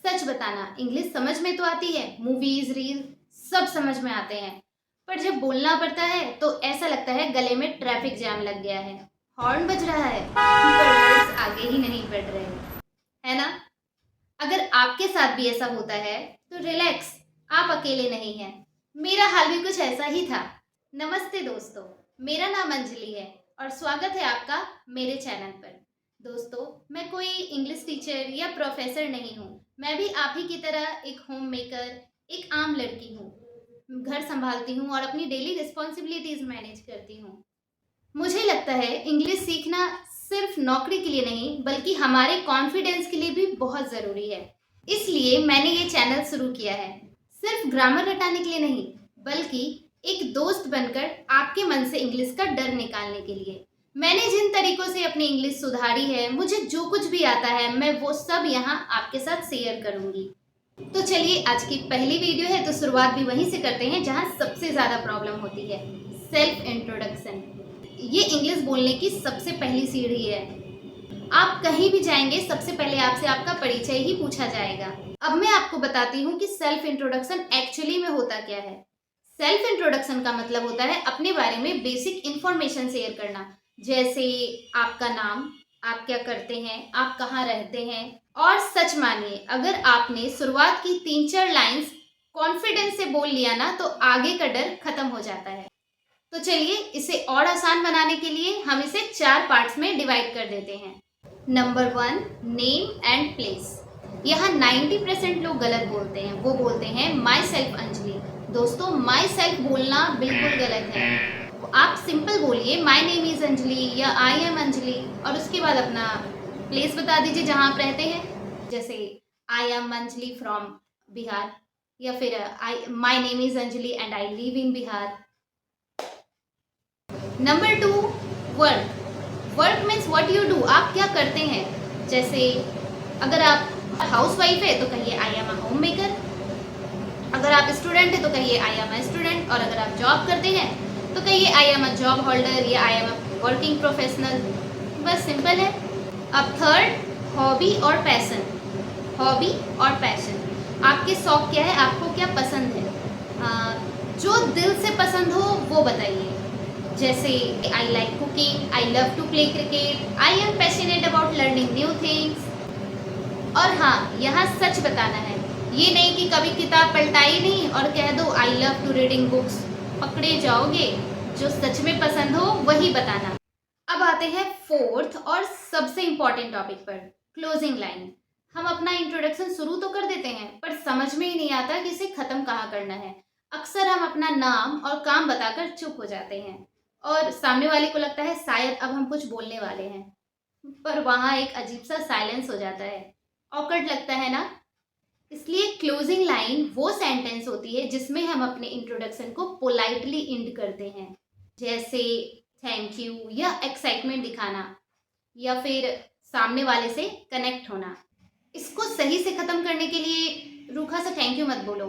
सच बताना, इंग्लिश समझ में तो आती है, मूवीज रील सब समझ में आते हैं, पर जब बोलना पड़ता है तो ऐसा लगता है गले में ट्रैफिक जैम लग गया है, हॉर्न बज रहा है पर वर्ड्स आगे ही नहीं बढ़ रहे, है ना। अगर आपके साथ भी ऐसा होता है तो रिलैक्स, आप अकेले नहीं हैं। मेरा हाल भी कुछ ऐसा ही था। नमस्ते दोस्तों, मेरा नाम अंजलि है और स्वागत है आपका मेरे चैनल पर। दोस्तों, मैं कोई इंग्लिश टीचर या प्रोफेसर नहीं हूँ। मैं भी आप ही की तरह एक होम मेकर, एक आम लड़की हूँ। घर संभालती हूँ और अपनी डेली रिस्पॉन्सिबिलिटीज मैनेज करती हूँ। मुझे लगता है इंग्लिश सीखना सिर्फ नौकरी के लिए नहीं बल्कि हमारे कॉन्फिडेंस के लिए भी बहुत ज़रूरी है। इसलिए मैंने ये चैनल शुरू किया है, सिर्फ ग्रामर रटाने के लिए नहीं बल्कि एक दोस्त बनकर आपके मन से इंग्लिश का डर निकालने के लिए। मैंने जिन तरीकों से अपनी इंग्लिश सुधारी है, मुझे जो कुछ भी आता है, मैं वो सब यहाँ आपके साथ शेयर करूँगी। तो चलिए, आज की पहली वीडियो है तो शुरुआत भी वहीं से करते हैं जहाँ सबसे ज़्यादा प्रॉब्लम होती है, सेल्फ इंट्रोडक्शन। ये इंग्लिश बोलने की सबसे पहली सीढ़ी है। आप कहीं भी जाएंगे सबसे पहले आपसे आपका परिचय ही पूछा जाएगा। अब मैं आपको बताती हूँ कि सेल्फ इंट्रोडक्शन एक्चुअली में होता क्या है। सेल्फ इंट्रोडक्शन का मतलब होता है अपने बारे में बेसिक इंफॉर्मेशन शेयर करना, जैसे आपका नाम, आप क्या करते हैं, आप कहाँ रहते हैं। और सच मानिए, अगर आपने शुरुआत की 3-4 लाइंस कॉन्फिडेंस से बोल लिया ना तो आगे का डर खत्म हो जाता है। तो चलिए, इसे और आसान बनाने के लिए हम इसे 4 पार्ट्स में डिवाइड कर देते हैं। Number 1, name and place. यहाँ 90% लोग गलत बोलते हैं। वो बोलते हैं माई सेल्फ अंजलि। दोस्तों, माई सेल्फ बोलना बिल्कुल गलत है। आप सिंपल बोलिए माई नेम इज़ अंजलि या आई एम अंजलि और उसके बाद अपना प्लेस बता दीजिए जहाँ आप रहते हैं, जैसे I am Anjali from Bihar या फिर my name is Anjali and I live in Bihar. Number 2, work. Work means what you do, आप क्या करते हैं। जैसे अगर आप हाउस वाइफ है तो कहिए I am a home maker, अगर आप स्टूडेंट है तो कहिए आई एम अ स्टूडेंट, और अगर आप जॉब करते हैं तो कहिए I am a job holder या I am a working professional. बस सिंपल है। अब थर्ड, हॉबी और पैशन। हॉबी और पैशन, आपके शौक क्या है, आपको क्या पसंद है, जो दिल से पसंद हो वो बताइए। जैसे I like cooking, I love to play cricket, I am passionate about learning new things. और हाँ, यहाँ सच बताना है, ये नहीं कि कभी किताब पलटाई नहीं और कह दो I love to reading books, पकड़े जाओगे। जो सच में पसंद हो वही बताना। अब आते हैं फोर्थ और सबसे इम्पॉर्टेंट टॉपिक पर, क्लोजिंग लाइन। हम अपना इंट्रोडक्शन शुरू तो कर देते हैं पर समझ में ही नहीं आता कि इसे ख़त्म कहाँ करना है। अक्सर हम अपना नाम और काम बताकर चुप हो जाते हैं और सामने वाले को लगता है शायद अब हम कुछ बोलने वाले हैं, पर वहाँ एक अजीब सा साइलेंस हो जाता है। ऑकवर्ड लगता है ना। इसलिए क्लोजिंग लाइन वो सेंटेंस होती है जिसमें हम अपने इंट्रोडक्शन को पोलाइटली एंड करते हैं, जैसे थैंक यू या एक्साइटमेंट दिखाना या फिर सामने वाले से कनेक्ट होना। इसको सही से ख़त्म करने के लिए रूखा सा थैंक यू मत बोलो,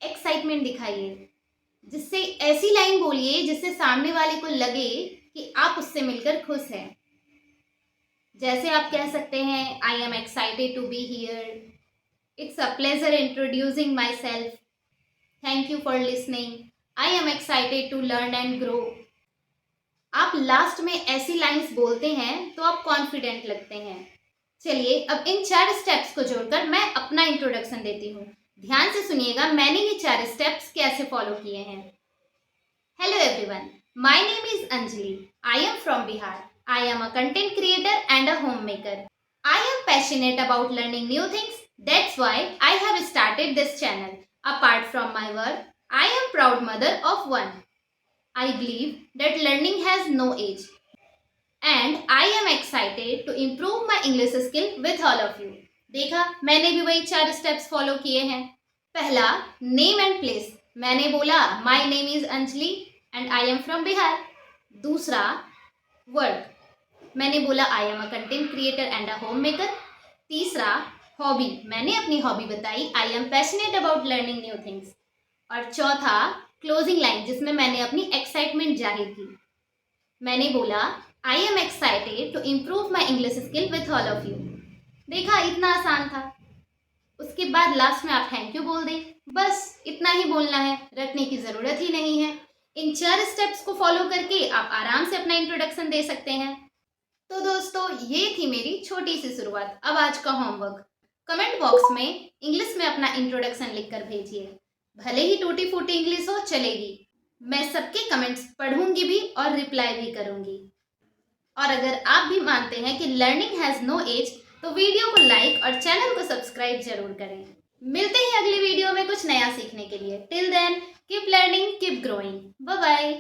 एक्साइटमेंट दिखाइए। जिससे ऐसी लाइन बोलिए जिससे सामने वाले को लगे कि आप उससे मिलकर खुश हैं। जैसे आप कह सकते हैं I am excited to be here, it's a pleasure introducing myself, thank you for listening, I am excited to learn and grow. आप लास्ट में ऐसी लाइंस बोलते हैं तो आप कॉन्फिडेंट लगते हैं। चलिए, अब इन 4 स्टेप्स को जोड़कर मैं अपना इंट्रोडक्शन देती हूँ। ध्यान से सुनिएगा मैंने ये 4 स्टेप्स कैसे फॉलो किए हैं। Hello everyone, my name is Anjali, I am from Bihar, I am a content creator and a home maker, I am passionate about learning new things, that's why I have started this channel, apart from my work I am proud mother of one, I believe that learning has no age and I am excited to improve my English skill with all of you. देखा, मैंने भी वही 4 steps follow किए हैं। पहला, name and place. मैंने बोला my name is Anjali and I am from Bihar. दूसरा, वर्क। मैंने बोला I am a content creator and a home maker. तीसरा, हॉबी। मैंने अपनी हॉबी बताई आई am passionate about learning new things. और चौथा, क्लोजिंग लाइन, जिसमें मैंने अपनी एक्साइटमेंट जाहिर की। मैंने बोला I am excited to improve my English skill with all of you. देखा, इतना आसान था। उसके उसके बाद लास्ट में आप थैंक यू बोल दें। बस इतना ही बोलना है, रटने की ज़रूरत ही नहीं है। इन 4 स्टेप्स को फॉलो करके आप आराम से अपना इंट्रोडक्शन दे सकते हैं। तो दोस्तों, ये थी मेरी छोटी सी शुरुआत। अब आज का होमवर्क, कमेंट बॉक्स में इंग्लिश में अपना इंट्रोडक्शन लिखकर भेजिए। भले ही टूटी फूटी इंग्लिश हो, चलेगी। मैं सबके कमेंट्स पढ़ूंगी भी और रिप्लाई भी करूंगी। और अगर आप भी मानते हैं कि लर्निंग हैज़ नो एज, तो वीडियो को लाइक और चैनल को सब्सक्राइब जरूर करें। मिलते हैं अगली वीडियो में कुछ नया सीखने के लिए। Till then, keep learning, keep growing. Bye bye.